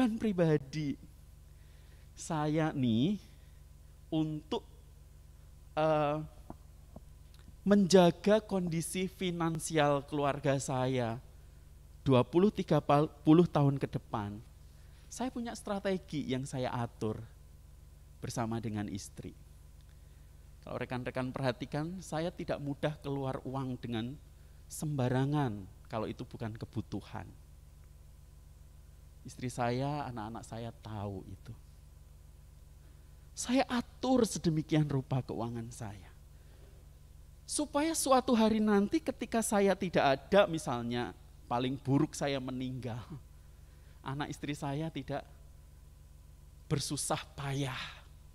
kebutuhan pribadi saya nih untuk menjaga kondisi finansial keluarga saya 20-30 tahun ke depan. Saya punya strategi yang saya atur bersama dengan istri. Kalau rekan-rekan perhatikan, saya tidak mudah keluar uang dengan sembarangan kalau itu bukan kebutuhan. Istri saya, anak-anak saya tahu itu. Saya atur sedemikian rupa keuangan saya. Supaya suatu hari nanti ketika saya tidak ada, misalnya paling buruk saya meninggal, anak istri saya tidak bersusah payah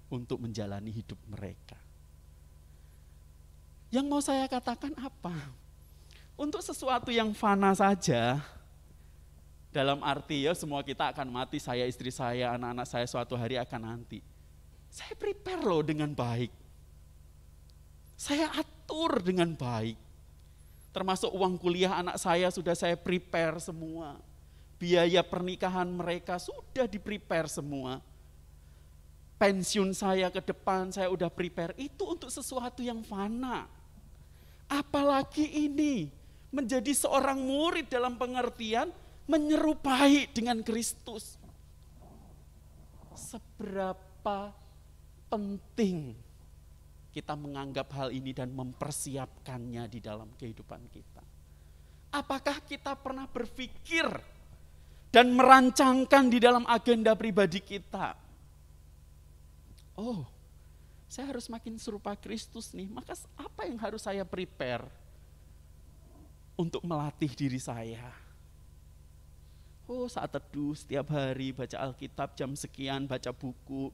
untuk menjalani hidup mereka. Yang mau saya katakan apa? Untuk sesuatu yang fana saja, dalam arti ya semua kita akan mati, saya, istri saya, anak-anak saya suatu hari akan nanti. Saya prepare loh dengan baik. Saya atur dengan baik. Termasuk uang kuliah anak saya sudah saya prepare semua. Biaya pernikahan mereka sudah di-prepare semua. Pensiun saya ke depan saya udah prepare. Itu untuk sesuatu yang fana. Apalagi ini menjadi seorang murid dalam pengertian menyerupai dengan Kristus. Seberapa penting kita menganggap hal ini dan mempersiapkannya di dalam kehidupan kita. Apakah kita pernah berpikir dan merancangkan di dalam agenda pribadi kita? Oh, saya harus makin serupa Kristus nih, maka apa yang harus saya prepare untuk melatih diri saya? Oh, saat teduh setiap hari, baca Alkitab jam sekian, baca buku.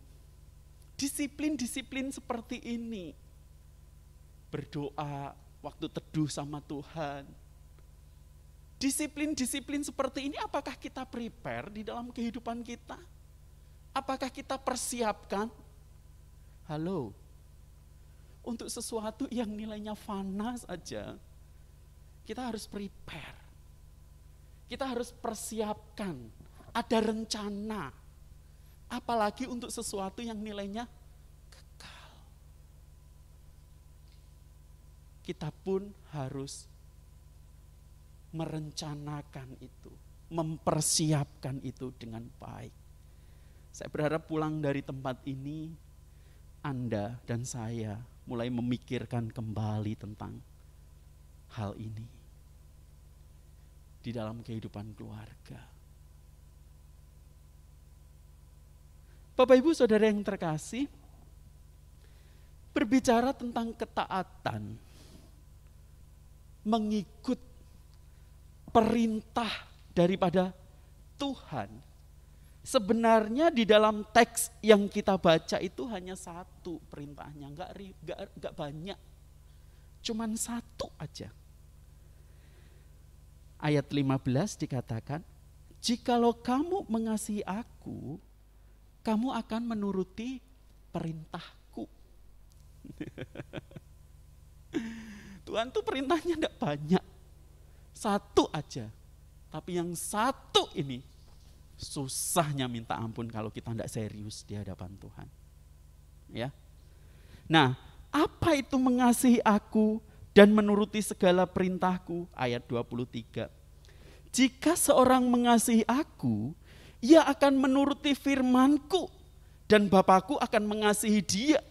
Disiplin-disiplin seperti ini. Berdoa, waktu teduh sama Tuhan. Disiplin-disiplin seperti ini apakah kita prepare di dalam kehidupan kita? Apakah kita persiapkan? Halo, untuk sesuatu yang nilainya fana saja, kita harus prepare. Kita harus persiapkan, ada rencana. Apalagi untuk sesuatu yang nilainya kekal. Kita pun harus merencanakan itu, mempersiapkan itu dengan baik. Saya berharap pulang dari tempat ini, Anda dan saya mulai memikirkan kembali tentang hal ini di dalam kehidupan keluarga. Bapak Ibu Saudara yang terkasih, berbicara tentang ketaatan, mengikut perintah daripada Tuhan. Sebenarnya di dalam teks yang kita baca itu hanya satu perintahnya, enggak banyak. Cuman satu aja. Ayat 15 dikatakan, "Jikalau kamu mengasihi aku, kamu akan menuruti perintahku." Tuhan tuh perintahnya enggak banyak. Satu aja. Tapi yang satu ini susahnya minta ampun kalau kita enggak serius di hadapan Tuhan. Ya. Nah, apa itu mengasihi aku dan menuruti segala perintahku? Ayat 23. "Jika seorang mengasihi aku, ia akan menuruti firmanku, dan Bapakku akan mengasihi dia,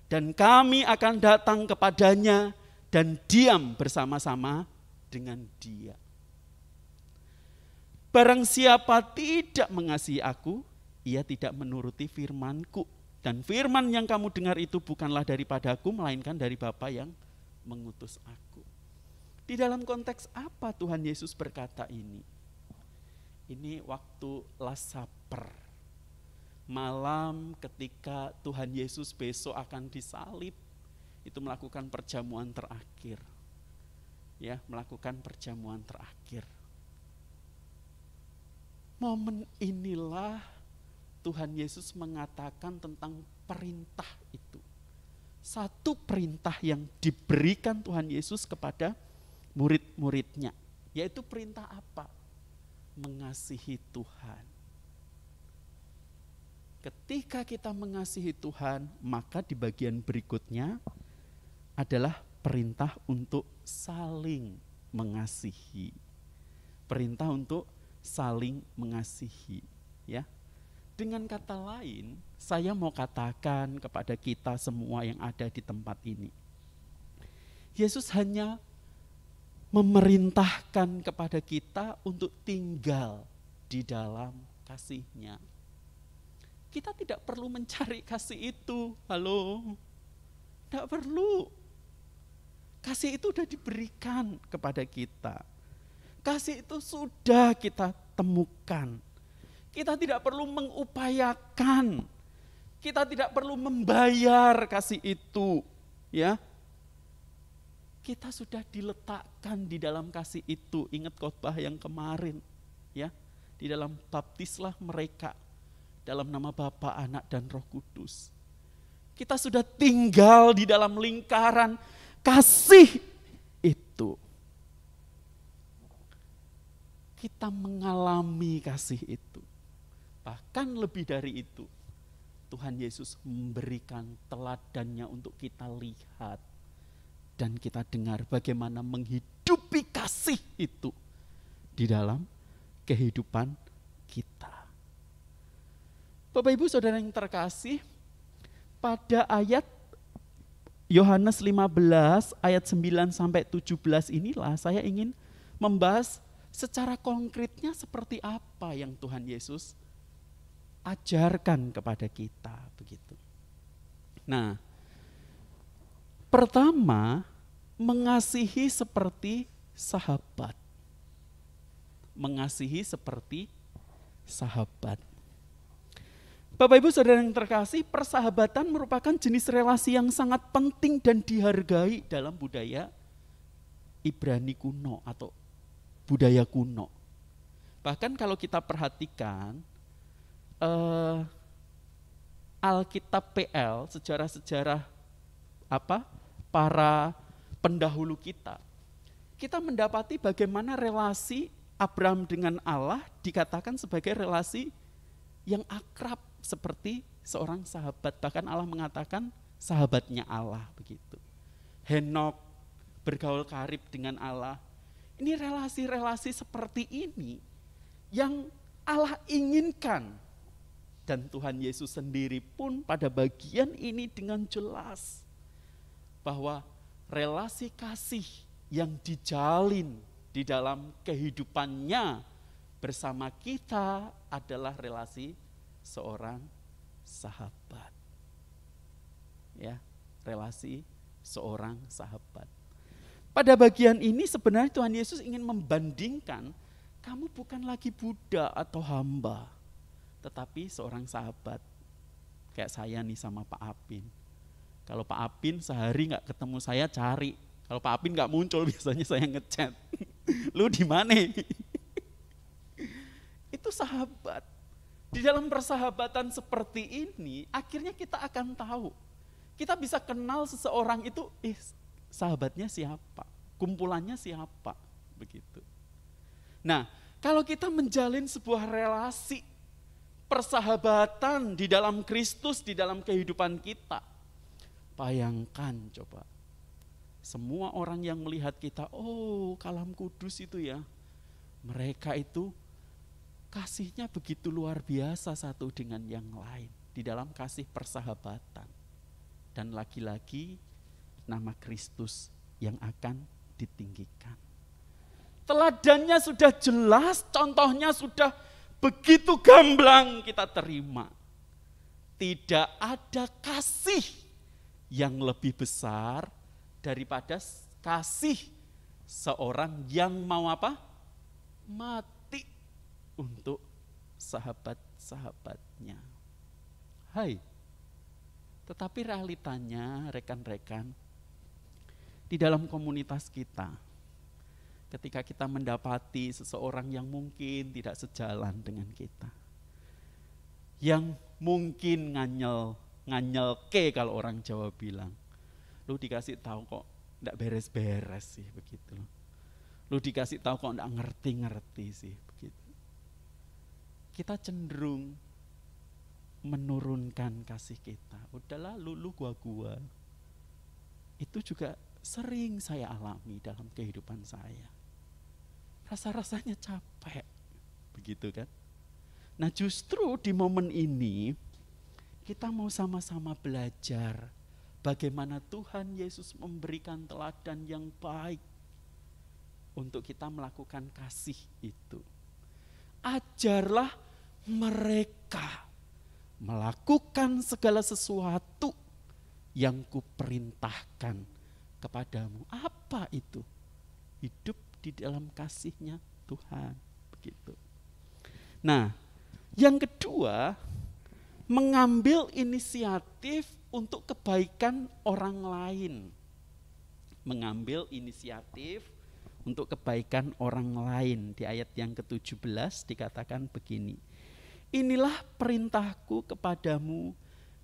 dan kami akan datang kepadanya dan diam bersama-sama dengan dia. Barang siapa tidak mengasihi aku, ia tidak menuruti firmanku. Dan firman yang kamu dengar itu bukanlah daripadaku, melainkan dari Bapa yang mengutus aku." Di dalam konteks apa Tuhan Yesus berkata ini? Ini waktu Last Supper. Malam ketika Tuhan Yesus besok akan disalib, itu melakukan perjamuan terakhir. Ya, melakukan perjamuan terakhir. Momen inilah Tuhan Yesus mengatakan tentang perintah itu. Satu perintah yang diberikan Tuhan Yesus kepada murid-muridnya. Yaitu perintah apa? Mengasihi Tuhan. Ketika kita mengasihi Tuhan, maka di bagian berikutnya adalah perintah untuk saling mengasihi. Perintah untuk saling mengasihi, ya. Dengan kata lain, saya mau katakan kepada kita semua yang ada di tempat ini. Yesus hanya memerintahkan kepada kita untuk tinggal di dalam kasih-Nya. Kita tidak perlu mencari kasih itu, halo. Tidak perlu. Kasih itu sudah diberikan kepada kita. Kasih itu sudah kita temukan. Kita tidak perlu mengupayakan. Kita tidak perlu membayar kasih itu, ya. Kita sudah diletakkan di dalam kasih itu. Ingat khotbah yang kemarin, ya. Di dalam baptislah mereka dalam nama Bapa, Anak dan Roh Kudus. Kita sudah tinggal di dalam lingkaran kasih itu. Kita mengalami kasih itu. Bahkan lebih dari itu, Tuhan Yesus memberikan teladannya untuk kita lihat dan kita dengar bagaimana menghidupi kasih itu di dalam kehidupan kita. Bapak Ibu Saudara yang terkasih, pada ayat Yohanes 15 ayat 9 sampai 17 inilah saya ingin membahas secara konkretnya seperti apa yang Tuhan Yesus ajarkan kepada kita, begitu. Nah, pertama, mengasihi seperti sahabat. Mengasihi seperti sahabat. Bapak Ibu Saudara yang terkasih, persahabatan merupakan jenis relasi yang sangat penting dan dihargai dalam budaya Ibrani kuno atau budaya kuno. Bahkan kalau kita perhatikan Alkitab PL, sejarah-sejarah para pendahulu kita mendapati bagaimana relasi Abraham dengan Allah dikatakan sebagai relasi yang akrab seperti seorang sahabat. Bahkan Allah mengatakan sahabatnya Allah, begitu. Henok bergaul karib dengan Allah. Ini relasi-relasi seperti ini yang Allah inginkan. Dan Tuhan Yesus sendiri pun pada bagian ini dengan jelas bahwa relasi kasih yang dijalin di dalam kehidupannya bersama kita adalah relasi seorang sahabat. Ya, relasi seorang sahabat. Pada bagian ini sebenarnya Tuhan Yesus ingin membandingkan, kamu bukan lagi budak atau hamba, tetapi seorang sahabat. Kayak saya nih sama Pak Apin. Kalau Pak Apin sehari gak ketemu saya cari. Kalau Pak Apin gak muncul biasanya saya ngechat. Lu di mana? Itu sahabat. Di dalam persahabatan seperti ini, akhirnya kita akan tahu. Kita bisa kenal seseorang itu, sahabatnya siapa, kumpulannya siapa, begitu. Nah, kalau kita menjalin sebuah relasi persahabatan di dalam Kristus, di dalam kehidupan kita, bayangkan coba, semua orang yang melihat kita, oh Kalam Kudus itu ya, mereka itu kasihnya begitu luar biasa satu dengan yang lain, di dalam kasih persahabatan. Dan lagi-lagi nama Kristus yang akan ditinggikan. Teladannya sudah jelas, contohnya sudah begitu gamblang kita terima. Tidak ada kasih yang lebih besar daripada kasih seorang yang mau apa? Mati untuk sahabat-sahabatnya. Hai. Tetapi realitanya rekan-rekan, di dalam komunitas kita, ketika kita mendapati seseorang yang mungkin tidak sejalan dengan kita, yang mungkin nganyel ke kalau orang Jawa bilang, lu dikasih tahu kok enggak beres-beres sih, begitu. Lu dikasih tahu kok enggak ngerti-ngerti sih, begitu. Kita cenderung menurunkan kasih kita. Udahlah lulu gua. Itu juga sering saya alami dalam kehidupan saya. Rasa-rasanya capek, begitu kan? Nah justru di momen ini kita mau sama-sama belajar bagaimana Tuhan Yesus memberikan teladan yang baik untuk kita melakukan kasih itu. Ajarlah mereka melakukan segala sesuatu yang kuperintahkan kepadamu. Apa itu? Hidup di dalam kasih-Nya Tuhan, begitu. Nah, yang kedua, mengambil inisiatif untuk kebaikan orang lain. Mengambil inisiatif untuk kebaikan orang lain. Di ayat yang ke-17 dikatakan begini. Inilah perintahku kepadamu,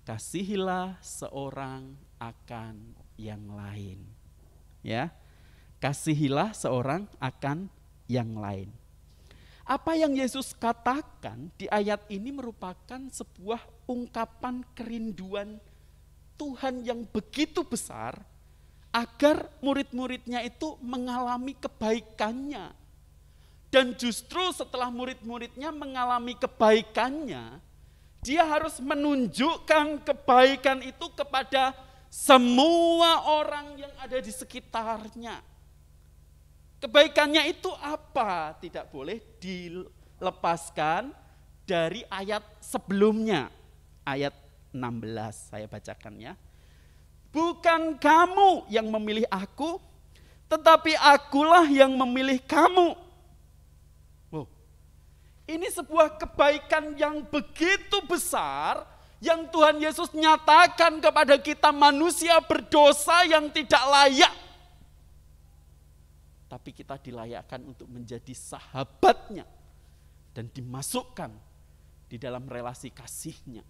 kasihilah seorang akan yang lain. Ya, kasihilah seorang akan yang lain. Apa yang Yesus katakan di ayat ini merupakan sebuah ungkapan kerinduan Tuhan yang begitu besar agar murid-muridnya itu mengalami kebaikannya. Dan justru setelah murid-muridnya mengalami kebaikannya, dia harus menunjukkan kebaikan itu kepada semua orang yang ada di sekitarnya. Kebaikannya itu apa? Tidak boleh dilepaskan dari ayat sebelumnya. Ayat 16 saya bacakan ya. Bukan kamu yang memilih aku, tetapi akulah yang memilih kamu. Wow. Ini sebuah kebaikan yang begitu besar yang Tuhan Yesus nyatakan kepada kita manusia berdosa yang tidak layak. Tapi kita dilayakkan untuk menjadi sahabatnya dan dimasukkan di dalam relasi kasih-Nya.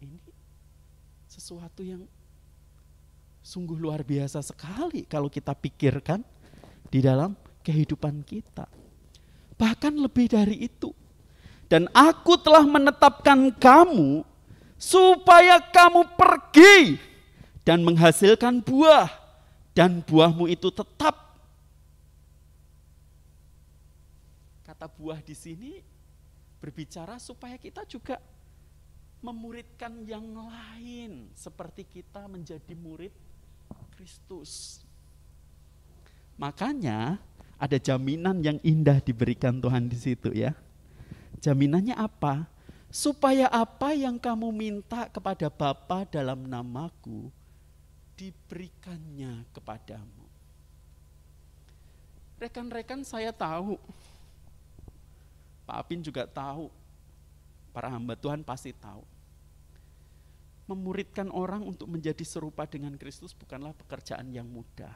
Ini sesuatu yang sungguh luar biasa sekali kalau kita pikirkan di dalam kehidupan kita. Bahkan lebih dari itu. Dan aku telah menetapkan kamu supaya kamu pergi dan menghasilkan buah, dan buahmu itu tetap. Kata buah di sini berbicara supaya kita juga memuridkan yang lain, seperti kita menjadi murid Kristus. Makanya ada jaminan yang indah diberikan Tuhan di situ ya. Jaminannya apa? Supaya apa yang kamu minta kepada Bapa dalam namaku, diberikannya kepadamu. Rekan-rekan saya tahu, Pak Apin juga tahu, para hamba Tuhan pasti tahu. Memuridkan orang untuk menjadi serupa dengan Kristus bukanlah pekerjaan yang mudah.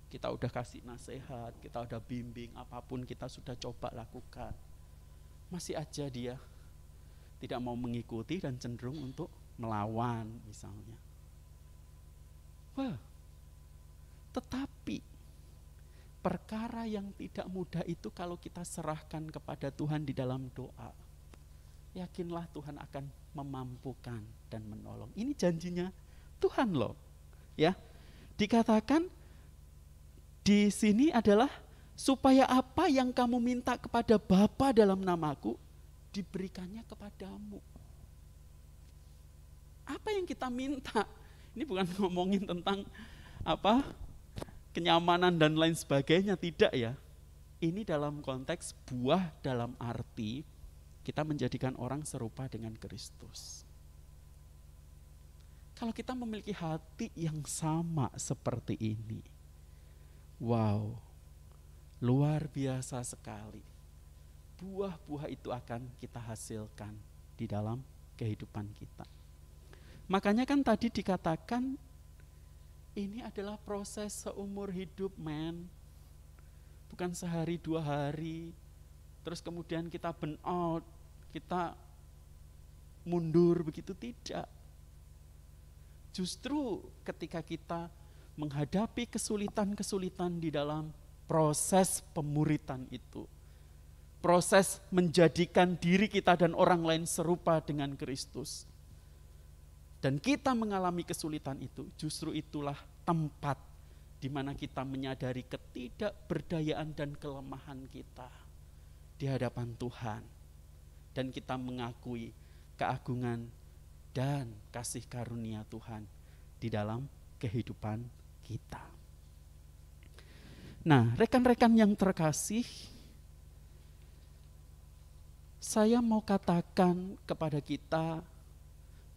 Kita udah kasih nasihat, kita udah bimbing, apapun kita sudah coba lakukan. Masih aja dia tidak mau mengikuti dan cenderung untuk melawan misalnya. Wah, tetapi perkara yang tidak mudah itu kalau kita serahkan kepada Tuhan di dalam doa, yakinlah Tuhan akan memampukan dan menolong. Ini janjinya Tuhan loh. Ya, dikatakan di sini adalah supaya apa yang kamu minta kepada Bapa dalam namaku, diberikannya kepadamu. Apa yang kita minta? Ini bukan ngomongin tentang apa kenyamanan dan lain sebagainya, tidak ya. Ini dalam konteks buah dalam arti kita menjadikan orang serupa dengan Kristus. Kalau kita memiliki hati yang sama seperti ini, wow, luar biasa sekali. Buah-buah itu akan kita hasilkan di dalam kehidupan kita. Makanya kan tadi dikatakan ini adalah proses seumur hidup, men. Bukan sehari 2 hari, terus kemudian kita burn out, kita mundur begitu, tidak. Justru ketika kita menghadapi kesulitan-kesulitan di dalam proses pemuritan itu, Proses menjadikan diri kita dan orang lain serupa dengan Kristus. Dan kita mengalami kesulitan itu, justru itulah tempat di mana kita menyadari ketidakberdayaan dan kelemahan kita di hadapan Tuhan. Dan kita mengakui keagungan dan kasih karunia Tuhan di dalam kehidupan kita. Nah, rekan-rekan yang terkasih, saya mau katakan kepada kita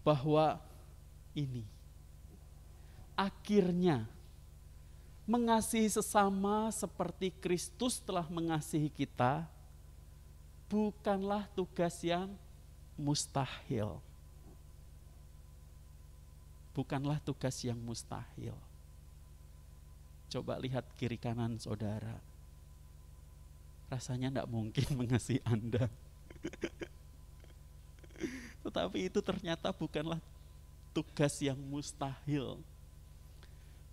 bahwa ini akhirnya mengasihi sesama seperti Kristus telah mengasihi kita bukanlah tugas yang mustahil. Bukanlah tugas yang mustahil. Coba lihat kiri kanan saudara. Rasanya tidak mungkin mengasihi Anda. Tetapi itu ternyata bukanlah tugas yang mustahil.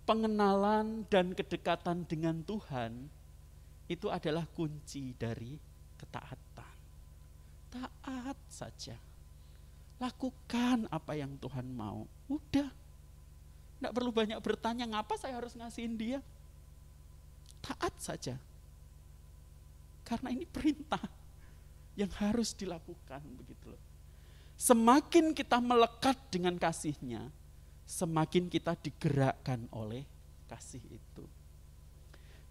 Pengenalan dan kedekatan dengan Tuhan itu adalah kunci dari ketaatan. Taat saja. Lakukan apa yang Tuhan mau. Udah. Tidak perlu banyak bertanya, ngapa saya harus ngasihin dia? Taat saja. Karena ini perintah yang harus dilakukan, begitu loh. Semakin kita melekat dengan kasih-Nya, semakin kita digerakkan oleh kasih itu.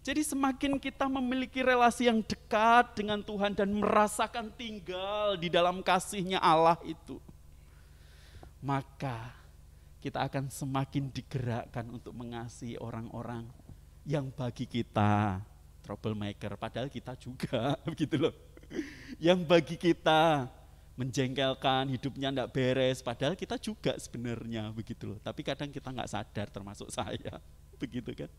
Jadi semakin kita memiliki relasi yang dekat dengan Tuhan dan merasakan tinggal di dalam kasih-Nya Allah itu, maka kita akan semakin digerakkan untuk mengasihi orang-orang yang bagi kita troublemaker, padahal kita juga, begitu loh. Yang bagi kita menjengkelkan, hidupnya enggak beres, padahal kita juga sebenarnya, begitu loh. Tapi kadang kita enggak sadar, termasuk saya, begitu kan.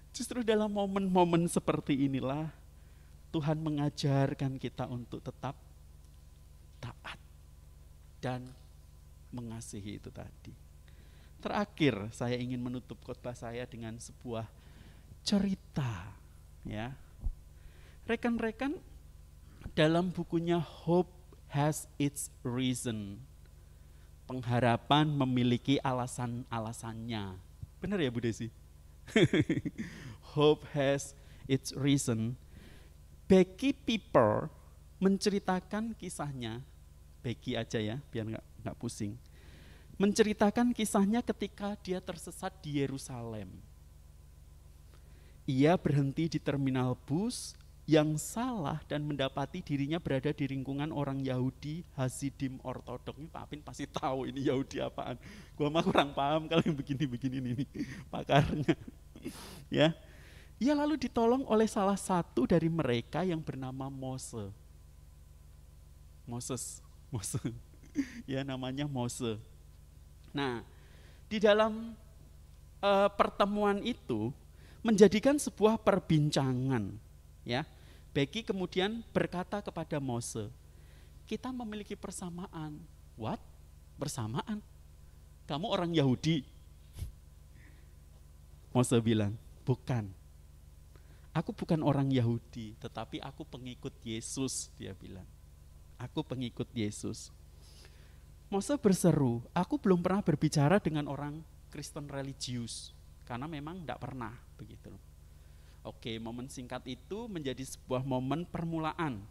Justru dalam momen-momen seperti inilah Tuhan mengajarkan kita untuk tetap taat dan mengasihi itu tadi. Terakhir saya ingin menutup khotbah saya dengan sebuah cerita, ya. Rekan-rekan, dalam bukunya Hope Has Its Reason, pengharapan memiliki alasan-alasannya. Benar ya Bu Desi? Hope Has Its Reason. Becky Piper menceritakan kisahnya, Becky aja ya, biar nggak pusing. Menceritakan kisahnya ketika dia tersesat di Yerusalem. Ia berhenti di terminal bus yang salah dan mendapati dirinya berada di lingkungan orang Yahudi Hasidim Ortodok. Ini Pak Apin pasti tahu ini Yahudi apaan. Gua mah kurang paham kalau yang begini-begini ini pakarnya. Ya. Ia lalu ditolong oleh salah satu dari mereka yang bernama Moses. Ya, namanya Moses. Nah, di dalam pertemuan itu menjadikan sebuah perbincangan, ya. Becky kemudian berkata kepada Moses, kita memiliki persamaan. What? Persamaan? Kamu orang Yahudi? Moses bilang, bukan. Aku bukan orang Yahudi, tetapi aku pengikut Yesus, dia bilang. Aku pengikut Yesus. Moses berseru, aku belum pernah berbicara dengan orang Kristen religius, karena memang tidak pernah, begitu. Oke, momen singkat itu menjadi sebuah momen permulaan.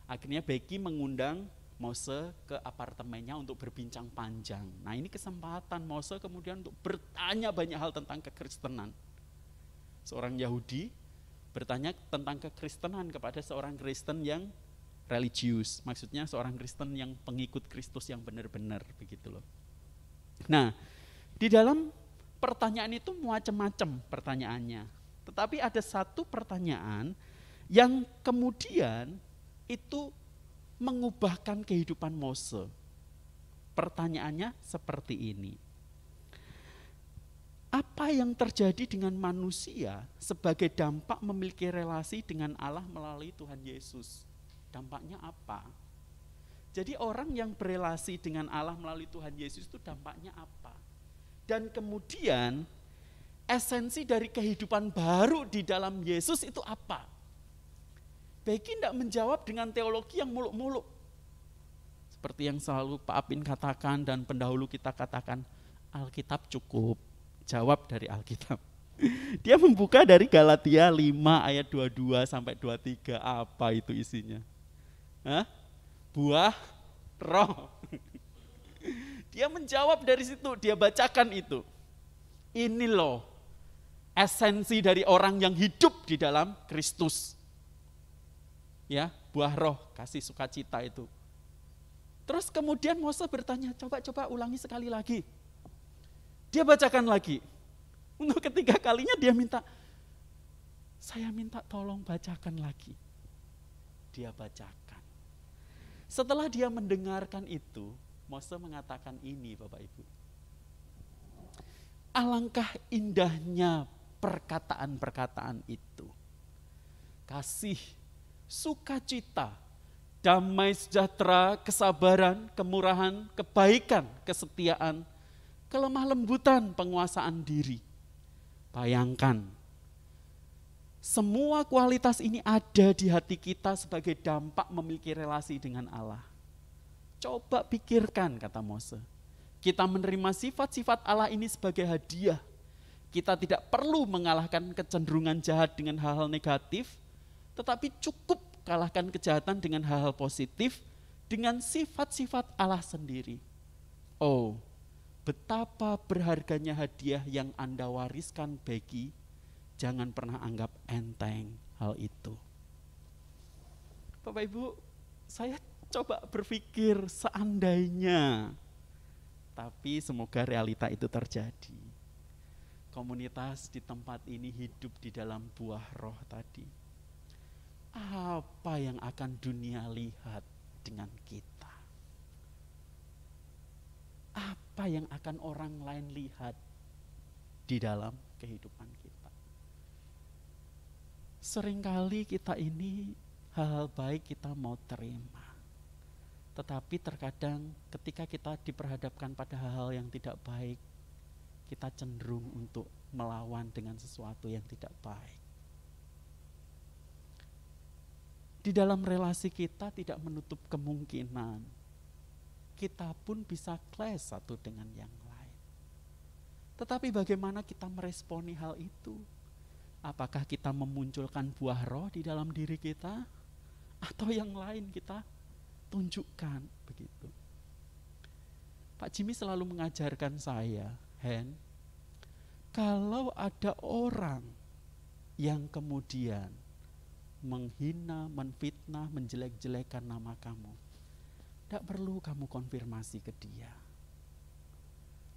Akhirnya Becky mengundang Moses ke apartemennya untuk berbincang panjang. Nah, ini kesempatan Moses kemudian untuk bertanya banyak hal tentang kekristenan. Seorang Yahudi bertanya tentang kekristenan kepada seorang Kristen yang religius. Maksudnya seorang Kristen yang pengikut Kristus yang benar-benar, begitu loh. Nah, di dalam pertanyaan itu macam-macam pertanyaannya. Tetapi ada satu pertanyaan yang kemudian itu mengubahkan kehidupan Moses. Pertanyaannya seperti ini. Apa yang terjadi dengan manusia sebagai dampak memiliki relasi dengan Allah melalui Tuhan Yesus? Dampaknya apa? Jadi orang yang berelasi dengan Allah melalui Tuhan Yesus itu dampaknya apa? Dan kemudian esensi dari kehidupan baru di dalam Yesus itu apa? Becky tidak menjawab dengan teologi yang muluk-muluk. Seperti yang selalu Pak Apin katakan dan pendahulu kita katakan, Alkitab cukup, jawab dari Alkitab. Dia membuka dari Galatia 5 ayat 22 sampai 23, apa itu isinya? Hah? Buah roh. Dia menjawab dari situ, dia bacakan itu. Ini loh esensi dari orang yang hidup di dalam Kristus. Ya, buah roh, kasih sukacita itu. Terus kemudian Mose bertanya, coba ulangi sekali lagi. Dia bacakan lagi. Untuk ketiga kalinya dia minta, saya minta tolong bacakan lagi. Dia bacakan. Setelah dia mendengarkan itu, Mose mengatakan ini Bapak Ibu. Alangkah indahnya perkataan-perkataan itu. Kasih, sukacita, damai sejahtera, kesabaran, kemurahan, kebaikan, kesetiaan, kelemah lembutan, penguasaan diri. Bayangkan, semua kualitas ini ada di hati kita sebagai dampak memiliki relasi dengan Allah. Coba pikirkan, kata Mose. Kita menerima sifat-sifat Allah ini sebagai hadiah. Kita tidak perlu mengalahkan kecenderungan jahat dengan hal-hal negatif, tetapi cukup kalahkan kejahatan dengan hal-hal positif, dengan sifat-sifat Allah sendiri. Oh, betapa berharganya hadiah yang Anda wariskan Becky, jangan pernah anggap enteng hal itu. Bapak Ibu, saya coba berpikir seandainya, tapi semoga realita itu terjadi. Komunitas di tempat ini hidup di dalam buah roh tadi. Apa yang akan dunia lihat dengan kita? Apa yang akan orang lain lihat di dalam kehidupan kita? Seringkali kita ini hal-hal baik kita mau terima. Tetapi terkadang ketika kita diperhadapkan pada hal-hal yang tidak baik, kita cenderung untuk melawan dengan sesuatu yang tidak baik. Di dalam relasi kita tidak menutup kemungkinan kita pun bisa clash satu dengan yang lain. Tetapi bagaimana kita meresponi hal itu? Apakah kita memunculkan buah roh di dalam diri kita? Atau yang lain kita tunjukkan begitu? Pak Jimmy selalu mengajarkan saya, Hen, kalau ada orang yang kemudian menghina, menfitnah, menjelek-jelekan nama kamu, tidak perlu kamu konfirmasi ke dia.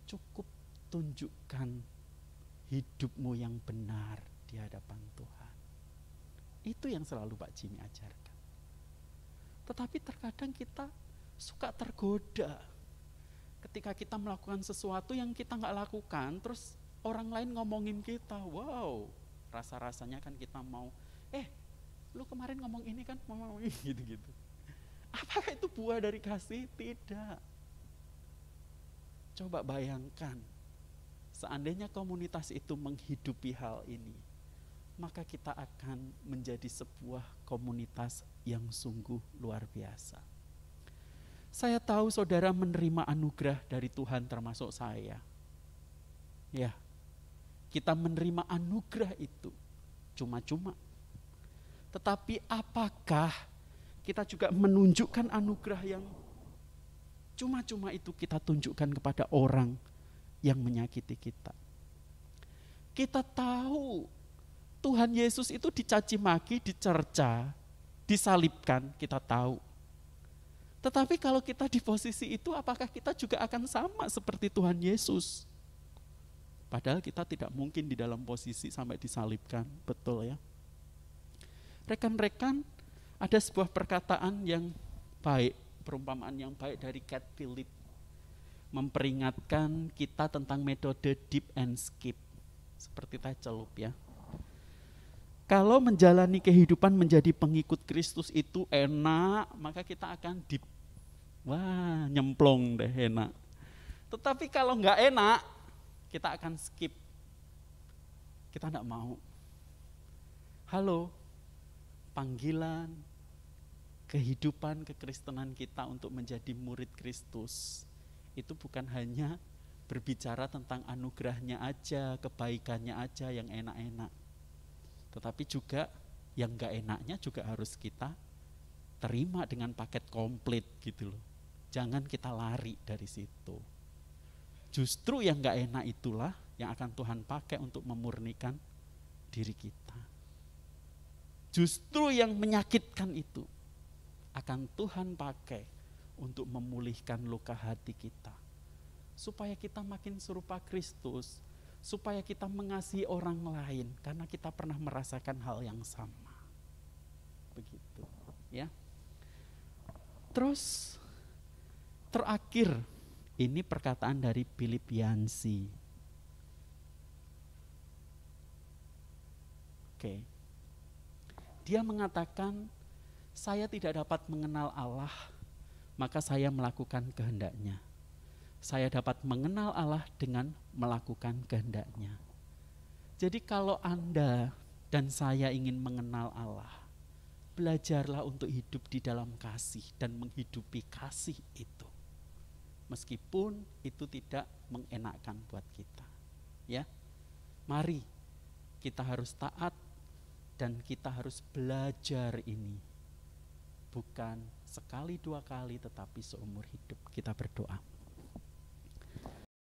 Cukup tunjukkan hidupmu yang benar di hadapan Tuhan. Itu yang selalu Pak Jimmy ajarkan. Tetapi terkadang kita suka tergoda ketika kita melakukan sesuatu yang kita nggak lakukan, terus orang lain ngomongin kita, wow, rasa-rasanya kan kita mau, lu kemarin ngomong ini kan, mau gitu-gitu. Apakah itu buah dari kasih? Tidak. Coba bayangkan, seandainya komunitas itu menghidupi hal ini, maka kita akan menjadi sebuah komunitas yang sungguh luar biasa. Saya tahu saudara menerima anugerah dari Tuhan termasuk saya. Ya, kita menerima anugerah itu cuma-cuma. Tetapi apakah kita juga menunjukkan anugerah yang cuma-cuma itu kita tunjukkan kepada orang yang menyakiti kita? Kita tahu Tuhan Yesus itu dicaci maki, dicerca, disalibkan, kita tahu. Tetapi kalau kita di posisi itu, apakah kita juga akan sama seperti Tuhan Yesus? Padahal kita tidak mungkin di dalam posisi sampai disalibkan, betul ya? Rekan-rekan, ada sebuah perkataan yang baik, perumpamaan yang baik dari Cat Philip, memperingatkan kita tentang metode dip and skip, seperti teh celup ya. Kalau menjalani kehidupan menjadi pengikut Kristus itu enak, maka kita akan dip. Wah, nyemplung deh, enak. Tetapi kalau enggak enak, kita akan skip. Kita enggak mau. Halo, panggilan, kehidupan kekristenan kita untuk menjadi murid Kristus itu bukan hanya berbicara tentang anugerahnya aja, kebaikannya aja yang enak-enak, tetapi juga yang gak enaknya juga harus kita terima dengan paket komplit gitu loh. Jangan kita lari dari situ. Justru yang gak enak itulah yang akan Tuhan pakai untuk memurnikan diri kita. Justru yang menyakitkan itu akan Tuhan pakai untuk memulihkan luka hati kita. Supaya kita makin serupa Kristus, supaya kita mengasihi orang lain karena kita pernah merasakan hal yang sama. Begitu, ya. Terus terakhir, ini perkataan dari Philip Yancey. Oke. Dia mengatakan, saya tidak dapat mengenal Allah, maka saya melakukan kehendaknya. Saya dapat mengenal Allah dengan melakukan kehendaknya. Jadi kalau Anda dan saya ingin mengenal Allah, belajarlah untuk hidup di dalam kasih dan menghidupi kasih itu. Meskipun itu tidak mengenakkan buat kita. Ya. Mari kita harus taat dan kita harus belajar ini. Bukan sekali dua kali tetapi seumur hidup. Kita berdoa.